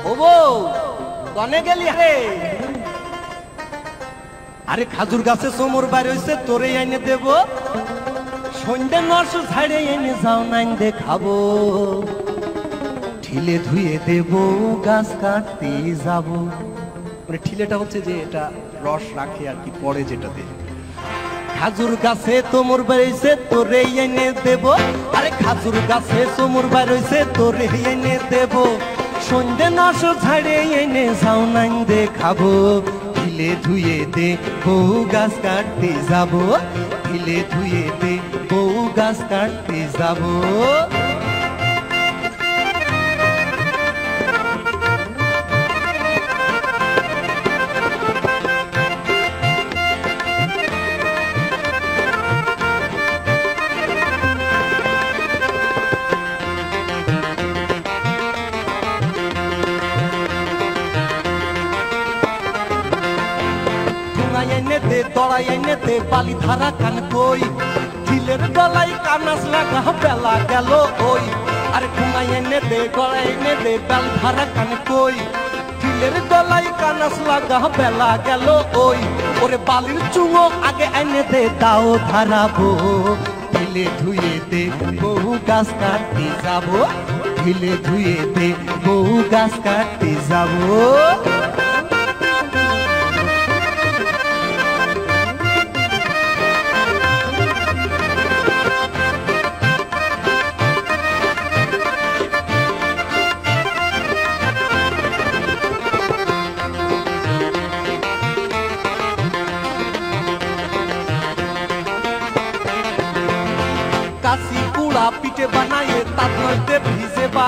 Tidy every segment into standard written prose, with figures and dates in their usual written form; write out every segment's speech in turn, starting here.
ও বউ কনে গেলি রে? আরে খাজুর গাছে চোমর বাইর হইছে তোরে এনে দেব, সন্ধ্যে নস ঝাড়ে এনে যাও নাইন দেখাবো, ঠিলে ধুয়ে দেব গাছ কাটতে যাব। মানে ঠিলেটা হচ্ছে যে এটা রস রাখে আর কি, পরে যেটা দেয়। খাজুর গাছে তোমর বেড়েছে তোরে এনে দেব, আরে খাজুর গাছে তোমর বেড়েছে তোরে এনে দেব, সন্ধ্যে নস ঝাড়ে এনে যাও নাইন দেখাবো, ঠিলে ধুয়ে দে বউ গাছ কাটতে যাব, ঠিলে ধুয়ে দে বউ গাছ কাটতে যাব। এনে দে দড়াই এনে দে বালি ধারা কান কই, ঠিলের গলায় কানাস লাগা বেলা গেল ওই। আরে ঠুঙাই এনে দে গড়াই এনে দে বালি ধারা কান কই, ঠিলের গলায় কানাস লাগা বেলা গেল ওই। ওরে বালির চুঙো আগে এনে দে দাও ধারাবো, ঠিলে ধুয়ে দে বহু গাছ কাটতে যাবো, ঠিলে ধুয়ে দে বহু গাছ কাটতে যাবো। কাশি কুড়া পিঠে বানায়ে তার মধ্যে ভিজে বা,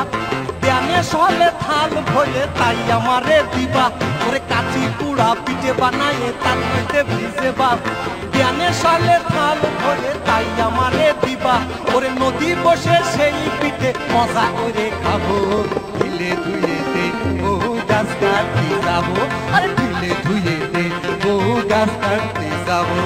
ধ্যানে সলে থাল ভরে তাই আমারে দিবা। ওরে কাশি কুড়া পিঠে বানায়ে তার মধ্যে ভিজে বা, ধ্যানে সলে থাল ভরে তাই আমারে দিবা। ওরে নদী বসে সেই পিঠে মজা করে খাবো, ঠিলে ধুয়ে দে বহু গাছ কাটতে যাবো, আরে ঠিলে ধুয়ে দে বহু গাছ কাটতে যাবো।